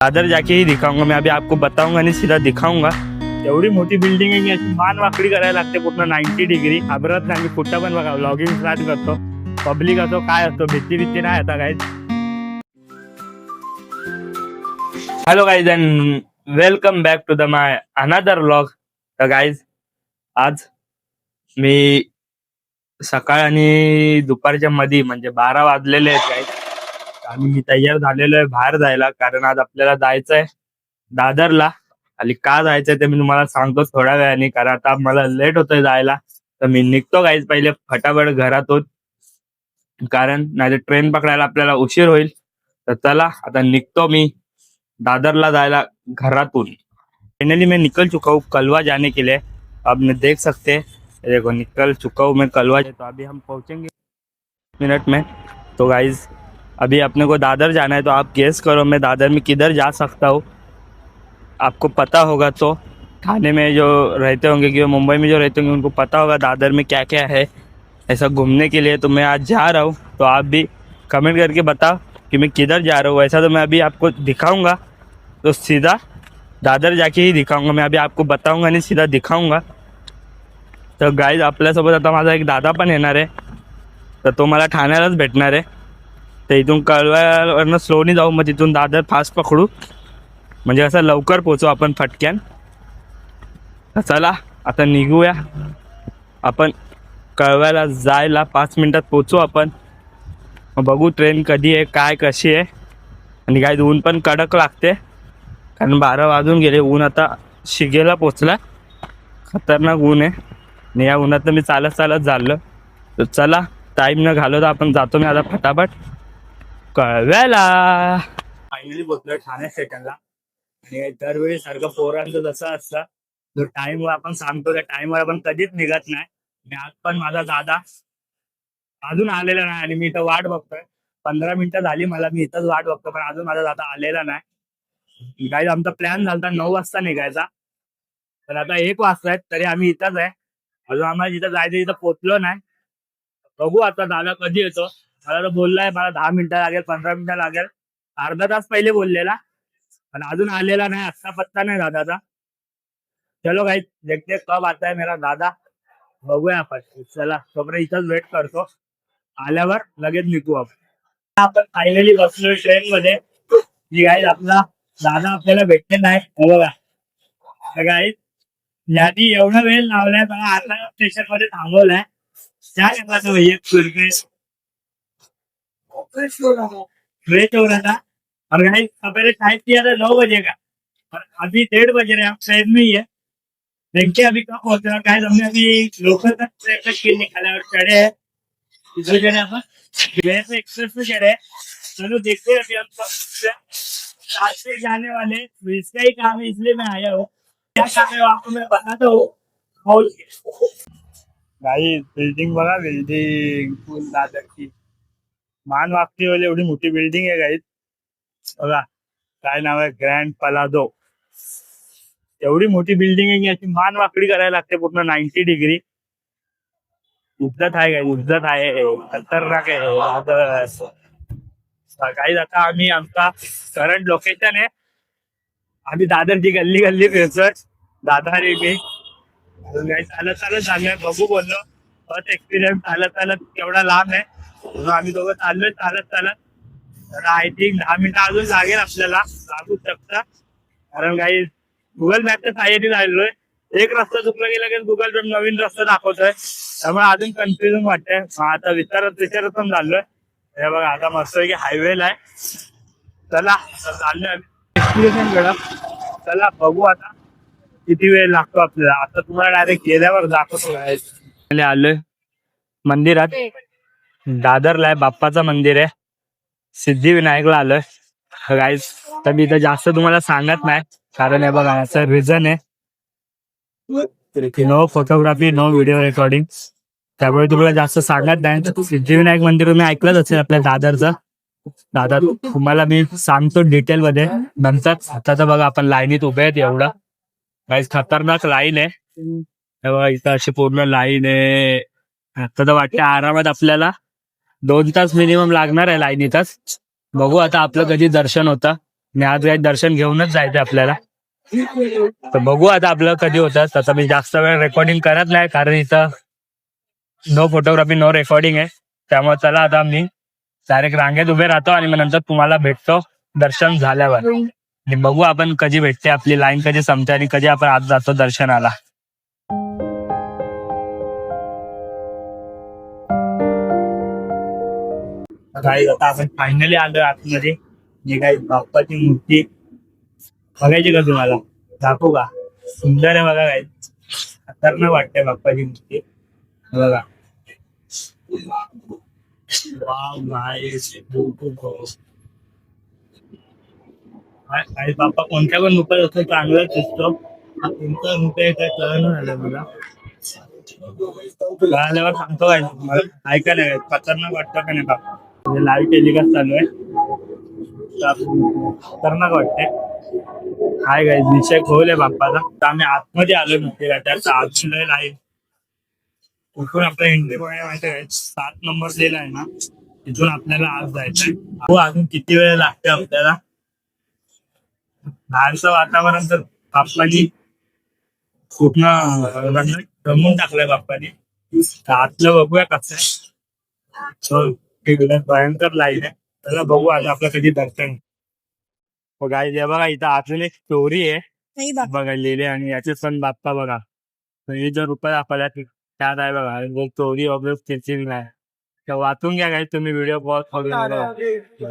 दादर जाके ही दिखाऊंगा मैं, अभी आपको बताऊंगा नहीं, सीधा दिखाऊंगा। एवढी मोठी बिल्डिंग आहे की अशी मान वाकडी करायला लागते पूर्ण 90 डिग्री. घाबरत नाही, मी कुठं पण बघा व्लॉगिंग स्टार्ट करतो. पब्लिक असो काय असतो, भीती नाही आता guys. Hello guys and welcome back to the my another vlog. तर गाईज आज मी सकाळ आणि दुपारच्या मध्ये म्हणजे 12 वाजलेले आहेत गाईज. आणि मी तयार झालेलो आहे बाहेर जायला, कारण आज आपल्याला जायचंय दादरला. आणि का जायचंय ते मी तुम्हाला सांगतो थोड्या वेळाने, कारण आता मला लेट होतोय जायला. तर मी निघतो गाईज पहिले फटाफट घरातून, कारण नाही ट्रेन पकडायला आपल्याला उशीर होईल. तर चला आता निघतो मी दादरला जायला घरातून. फाइनली मैं निकल चुका हूँ कलवा जाने के लिए. अब मैं देख सकते हैं, देखो निकल चुका हूँ मैं कलवा. तो अभी हम पहुंचेंगे मिनट में. तो गाइज अभी अपने को दादर जाना है, तो आप गेस करो मैं दादर में किधर जा सकता हूँ. आपको पता होगा तो ठाणे में जो रहते होंगे कि मुंबई में जो रहते होंगे उनको पता होगा दादर में क्या क्या है ऐसा घूमने के लिए. तो मैं आज जा रहा हूँ, तो आप भी कमेंट करके बताओ कि मैं किधर जा रहा हूँ. ऐसा तो मैं अभी आपको दिखाऊंगा, तो सीधा दादर जाके ही दिखाऊंगा मैं, अभी आपको बताऊंगा नहीं, सीधा दिखाऊंगा. तर गाईज आपल्यासोबत आता माझा एक दादा पण येणार आहे, तर तो मला ठाण्यालाच भेटणार आहे. तर इथून कळव्यावरनं स्लोनी जाऊ, मग तिथून दादर फास्ट पकडू, म्हणजे असं लवकर पोचू आपण फटक्यान. तर चला आता निघूया आपण. कळव्याला जायला 5 मिनिटात पोचू आपण. मग बघू ट्रेन कधी आहे काय कशी आहे. आणि काय ऊन पण कडक लागते, कारण 12 वाजून गेले. ऊन आता शिगेला पोचला, खतरनाक ऊन आहे. आणि या उन्हात मी चालत चालत झालं. तर चला टाईम न घालवता आपण जातो मी आता फटाफट कळव्याला. फायनली पोचलो ठाणे स्टेशनला. आणि दरवेळी सारखं पोरांचं जसं असतं, जो टाईमवर आपण सांगतो त्या टाईमवर आपण कधीच निघत नाही. आणि आज पण माझा दादा अजून आलेला नाही, आणि मी इथं वाट बघतोय. 15 मिनिटं झाली मला, मी इथंच वाट बघतो, पण अजून माझा दादा आलेला नाही. काय आमचा प्लॅन झाला 9 वाजता निघायचा, तर आता 1 वाजतायत तरी आम्ही इथंच आहे. अजून आम्हाला जिथं जायचं तिथं पोचलो नाही. बघू आता दादा कधी येतो. मला तर बोललाय मला 10 मिनिटं लागेल, 15 मिनिटं लागेल, अर्धा तास पहिले बोललेला, पण अजून आलेला नाही. असा पत्ता नाही दादाचा. चलो गाइस देखते कब आता है मेरा दादा, बघूया आपण. चला तोपर्यंत इथंच वेट करतो, आल्यावर लगेच निघू आपण. फायनली बसलोय ट्रेन मध्ये. जी गाईज आपला दादा आपल्याला भेटले नाही. बघा गाईज यादी एवढा वेळ लावलाय मला, आता स्टेशन मध्ये थांबवलाय. क्या करना था भैया, फ्रेश हो रहा था. और गाइज सवेरे टाइम किया था 9 बजे का, और अभी 1:30 बज रहे हैं. हम ट्रेन में ही है, देखिए अभी कब पहुंच रहा है. हमने अभी लोकल तक ट्रेन का टिकट निकाला और चढ़े हैं इधर चढ़े अपन एक्सप्रेस में चढ़े. चलो देखते हैं अभी हम साथ से जाने वाले. इसका ही काम है इसलिए मैं आया हूँ. क्या काम है आपको मैं बताता हूँ. गाइस बिल्डिंग बघा, बिल्डिंग फुल दादरची मान वाकडी वाली एवढी मोठी बिल्डिंग आहे गाइस. बघा काय नाव आहे, ग्रँड पलाझो. एवढी मोठी बिल्डिंग आहे की अशी मान वाकडी करायला लागते पूर्ण 90 डिग्री. इज्जत आहे काय, इज्जत आहे, खतरनाक आहे. सकाळी आता आम्ही आमचा करंट लोकेशन आहे, आम्ही दादरची गल्ली गल्ली फिरतोय. दादा रे मी चालत चालत झालोय, बघू बोललो फर्स्ट एक्सपिरियन्स चालत चालत केवढा लांब आहे. म्हणून आम्ही दोघं चाललोय चालत चालत. तर आय थिंक 10 मिनिटं अजून लागेल आपल्याला, लागू शकता, कारण काही गुगल मॅपच्या साहाय्याने झालोय. एक रस्ता चुकला गेला की गुगल मॅप नवीन रस्ता दाखवतोय, त्यामुळे अजून कन्फ्युजन वाटतंय. आता विचारत पण झालोय. हे बघा आता मस्त की हायवेला आहे. चला चाललोय एक्सपिरियन्स घडा. चला बघू आता किती वेळ लागतो आपल्याला. आता तुम्हाला डायरेक्ट गेल्यावर दाखवतो. आलोय मंदिरात, दादरला आहे, बाप्पाचं मंदिर आहे, सिद्धिविनायकला आलोय गाईज. तर मी इथं जास्त तुम्हाला सांगत नाही, कारण हे बघा याचं रिझन आहे no photography no video recording, त्यामुळे तुम्हाला जास्त सांगत नाही. सिद्धिविनायक मंदिर तुम्ही ऐकलंच असेल आपल्या दादरचं. दादा तुम्हाला मी सांगतो डिटेल मध्ये नंतर. आता तर बघा आपण लाईनीत उभे आहेत, एवढा गाईज खतरनाक लाईन आहे. हे बघा इथं अशी पूर्ण लाईन आहे. आता तर वाटतं आरामात आपल्याला 2 तास मिनिमम लागणार आहे लाईनीतच. बघू आता आपलं कधी दर्शन होतं. आणि आज काही दर्शन घेऊनच जायचं आपल्याला. तर बघू आता आपलं कधी होतं. तसं मी जास्त वेळ रेकॉर्डिंग करत नाही कारण इथं नो फोटोग्राफी नो रेकॉर्डिंग आहे. त्यामुळे चला आता मी डायरेक्ट रांगेत उभे राहतो आणि मग नंतर तुम्हाला भेटतो दर्शन झाल्यावर. आणि बघू आपण कधी भेटते, आपली लाईन कधी संपते आणि कधी आपण आज जातो दर्शनाला. काही आता आपण फायनली आलो आतमध्ये. जी काही बाप्पाची मूर्ती बघायची का तुम्हाला? दाखवू का? सुंदर आहे बघा. काय खतरनाक वाटते बाप्पाची मूर्ती बघा. Wow nice. बाप्पा कोणत्या पण रूपात असतो चांगलाच दिसतो. हा कोणता रूप आहे काय कळलं झालं मला. कळाल्यावर सांगतो काय मला. ऐका नाही खतरनाक वाटतं का नाही बाप्पा. लाईव्ह टेलिकास्ट चालू आहे. खतरनाक वाटते. काय काय विषय खोल आहे बाप्पाचा. तर आम्ही आतमध्ये आलो नव्हते त्याचा आतमध्ये लाईव्ह कुठून आपला एंट्री पॉईंट माहिती आहे 7 नंबर दिला आहे ना, तिथून आपल्याला आज जायचंय. हो अजून किती वेळ लागते आपल्याला. बाहेरचं वातावरण तर बाप्पानी पूर्ण रमून टाकलंय बाप्पानी. आतलं बघूया कसं आहे. भयंकर लाईन आहे. त्याला बघू आता आपलं कधी दर्शन. गाई जे बघा इथं अजून एक स्टोरी आहे बघा लिहिले आणि याचे पण बाप्पा बघा. हे जर रुपये दाखवल्या त्यात आहे बघा स्टोरी ऑफ नाही. तर वाचून घ्या काय तुम्ही व्हिडिओ पॉज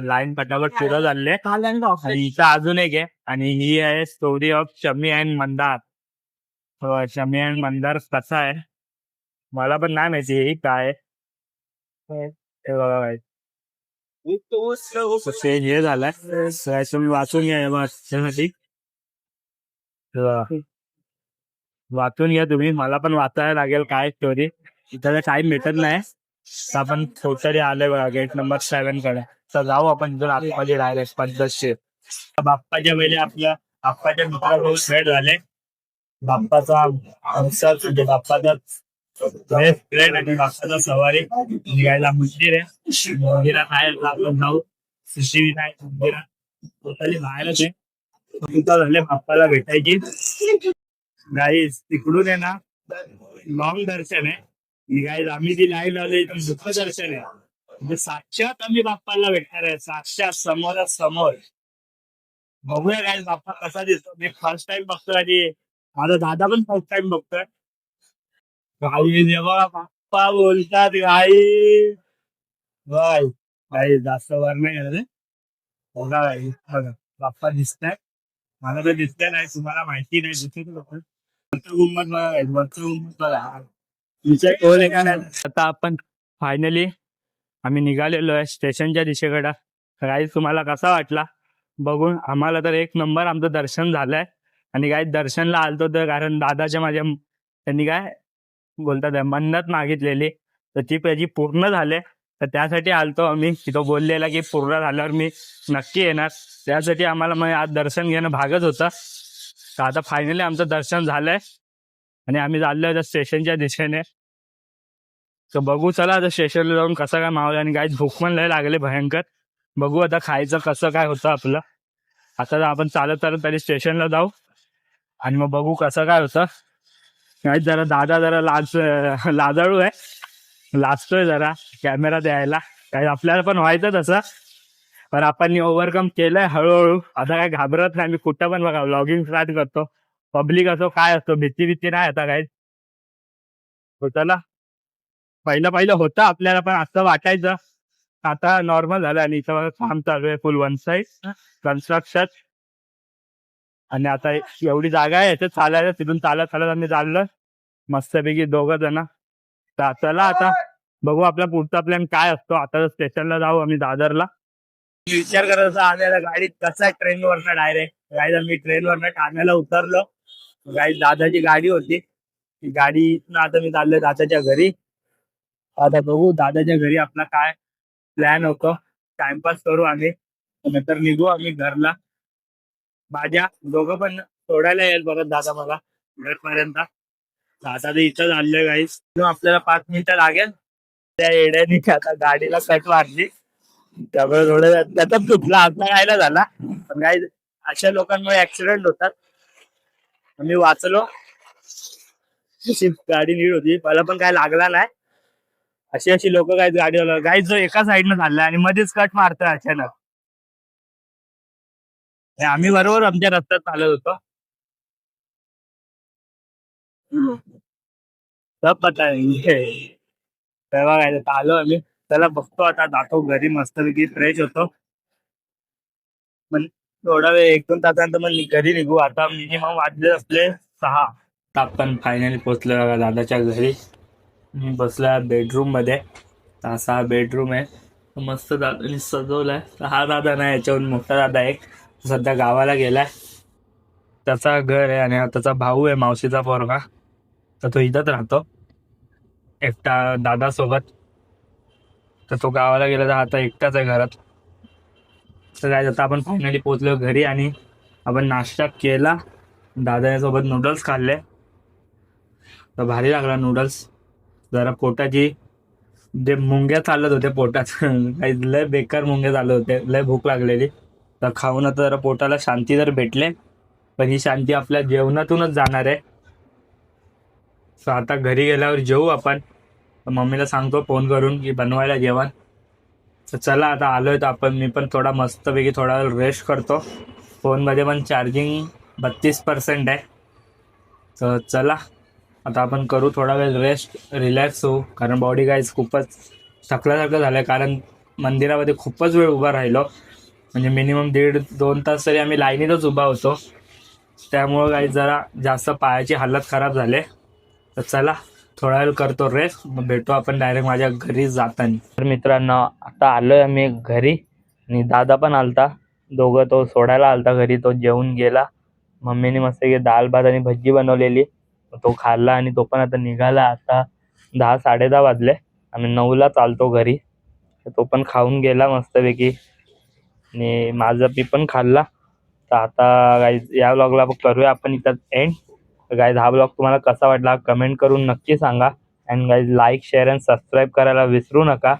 लाईन फटाफट पुढं झाले. इथं अजून एक आहे आणि ही आहे story of Shami and Mandar. Shami and Mandar कसा आहे मला पण नाही माहिती हे काय हे बघा काय हे झालाय. तुम्ही वाचून घ्या त्यासाठी वाचून घ्या तुम्ही. मला पण वाचायला लागेल काय स्टोरी. इथं टाइम भेटत नाही. आपण टोटली आलोय बघा गेट नंबर 7 कडे. तर जाऊ आपण इथून आतमध्ये डायरेक्ट पद्धतशीर. बाप्पाच्या वेळी आपल्या बाप्पाच्या मित्रासोबत भेट झाले. बाप्पाचा म्हणजे बाप्पाचा बेस्ट फ्रेंड आणि बाप्पाचा सवारी निघायला मंदिर आहे. मंदिरात आहे आपण जाऊ. सिद्धिविनायक मंदिरात टोटली बाहेरच आहे. तिथं झाले बाप्पाला भेटायची. गाईस तिकडून आहे ना लॉंग दर्शन आहे. गाईज आम्ही जी लाईन लावली दुःख दर्शन आहे. म्हणजे साक्षात आम्ही बाप्पाला भेटणार आहे. साक्षात समोर. बघूया काय बाप्पा कसा दिसतो. मी फर्स्ट टाइम बघतोय आणि माझा दादा पण फर्स्ट टाइम बघतोय. गाई जेव्हा बाप्पा बोलतात गाई गाई जास्त वर नाही करत. बघा गाई बघा बाप्पा दिसताय. मला तर दिसतंय नाही. तुम्हाला माहिती नाही दिसत गुंमत बघा. विषय कोण आहे का नाही. आता आपण फायनली आम्ही निघालेलो आहे स्टेशनच्या दिशेकडे. गाईज तुम्हाला कसा वाटला बघून. आम्हाला तर एक नंबर आमचं दर्शन झालंय. आणि गाईज दर्शनला आलतो तर कारण दादाच्या माझ्या त्यांनी काय बोलतात मन्नत मागितलेली तर ती त्याची पूर्ण झाले. तर त्यासाठी आलतो आम्ही. तो बोललेला की पूर्ण झाल्यावर मी नक्की येणार. त्यासाठी आम्हाला मग आज दर्शन घेणं भागच होतं. तर आता फायनली आमचं दर्शन झालंय आणि आम्ही चाललोय त्या स्टेशनच्या दिशेने. तर बघू चला आता स्टेशनला जाऊन कसं काय मावलं. आणि गाईज भूक पण लय लागले भयंकर. बघू आता खायचं कसं काय होतं आपलं. आता आपण चालत तरी स्टेशनला जाऊ आणि मग बघू कसं काय होतं. गाईज जरा दादा जरा लाजाळू आहे. लाजतोय जरा कॅमेरा द्यायला. काही आपल्याला पण व्हायचं तसं पण आपण ओव्हरकम केलंय हळूहळू. आता काय घाबरत नाही. मी कुठं पण बघा व्लॉगिंग स्टार्ट करतो. पब्लिक असो काय असतो भीती नाही आता काय. चला पहिलं होतं आपल्याला पण असं वाटायचं. आता नॉर्मल झालं. आणि इथं काम चालू आहे फुल वन साईड कन्स्ट्रक्शन. आणि आता एवढी जागा आहे याच्यात चालायला. तिथून चालत आम्ही चाललोय मस्तपैकी 2 जण. तर चला आता बघू आपला पुढचा प्लॅन काय असतो. आता स्टेशनला जाऊ आम्ही दादरला. विचार करत आलेला गाडीत कसा ट्रेनवरनं डायरेक्ट गाडी. मी ट्रेनवरनं ठाण्याला उतरलो. गाडी दादाची गाडी होती. ती गाडी आता मी चाललोय दादाच्या घरी. आता बघू दादाच्या घरी आपला काय प्लॅन होतो. टाइमपास करू आम्ही नंतर निघू आम्ही घरला. माझ्या दोघं पण सोडायला येईल परत दादा मला घरपर्यंत. आता ते इथं चाललोय गाईस. आपल्याला 5 मिनिटं लागेल. त्या येड्याने आता गाडीला कट मारली त्यामुळे थोडं त्याचा तुटला आता खायला झाला. पण काय अशा लोकांमुळे ऍक्सिडेंट होतात. मी वाचलो, अशी गाडी नीट होती, मला पण काय लागला नाही. अशी अशी लोक काय गाडीवाला गाई जो एका साईडनं चाललाय आणि मध्येच कट मारतोय अचानक. आम्ही बरोबर आमच्या रस्त्यात चालत होतो. सब पता है. तेव्हा काय आलो आम्ही. त्याला बघतो आता, जातो घरी मस्तपैकी फ्रेश होतो. मग थोडा वेळ 1-2 तासानंतर मग घरी निघू. आता मिनिमम वाजले असले 6. आता आपण फायनली पोहोचलो बघा दादाच्या घरी. मी बसला बेडरूम मध्ये. असा बेडरूम आहे, मस्त दादानी सजवलाय. हा दादा नाही, याच्याहून मोठा दादा एक सध्या गावाला गेलाय. त्याचा घर आहे आणि त्याचा भाऊ आहे मावशीचा पोरगा, तर तो इथंच राहतो एकटा दादासोबत. तर तो गावाला गेला, तर आता एकटाच आहे घरात. तर काय आता आपण फायनली पोहोचलो घरी आणि आपण नाश्ता केला. दादासोबत नूडल्स खाल्ले, तर भारी लागला नूडल्स. जरा पोटाची जे मुंग्या चालत होते पोटात काही लय बेकार मुंग्या चालत होते, लय भूक लागलेली. तर खाऊन आता जरा पोटाला शांती तर भेटले, पण ही शांती आपल्या जेवणातूनच जाणार आहे. सो आता घरी गेल्यावर जेवू आपण. मम्मीला सांगतो फोन करून की बनवायला जेवण. तर चला आता आलोय, तर आपण मी पण थोडा मस्तपैकी थोडा वेळ रेस्ट करतो. फोनमध्ये पण चार्जिंग 32% आहे. तर चला आता आपण करू थोडा वेळ रेस्ट, रिलॅक्स होऊ. कारण बॉडी गाईज खूपच थकल्यासारखं झालं, कारण मंदिरामध्ये खूपच वेळ उभा राहिलो. म्हणजे मिनिमम 1.5-2 तास तरी आम्ही लाईनीतच उभा होतो. त्यामुळं काही जरा जास्त पायाची हालत खराब झाले. तर चला थोडा वेळ करतो रेस्ट, मग भेटू आपण डायरेक्ट माझ्या घरी जाताना. तर मित्रांनो आता आलोय आम्ही घरी आणि दादा पण आलता. दोघं तो सोडायला आलता घरी, तो जेवून गेला. मम्मीने मस्त दाल भात आणि भजी बनवलेली, तो खाल्ला आणि तो पण आता निघाला. आता 10-10:30 वाजले, आम्ही 9ला चालतो घरी. तो पण खाऊन गेला मस्तपैकी आणि माझं मी पण खाल्ला. तर आता गाईज या व्लॉगला करूया आपण इथं एंड. गाईज हा व्लॉग तुम्हाला कसा वाटला कमेंट करून नक्की सांगा. And guys like, share and subscribe करायला विसरू नका.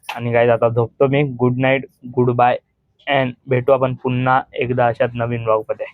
आणि गाईज आता झोपतो मी. Good night, goodbye, and भेटू आपण पुन्हा एकदा अशाच नवीन व्लॉगमध्ये.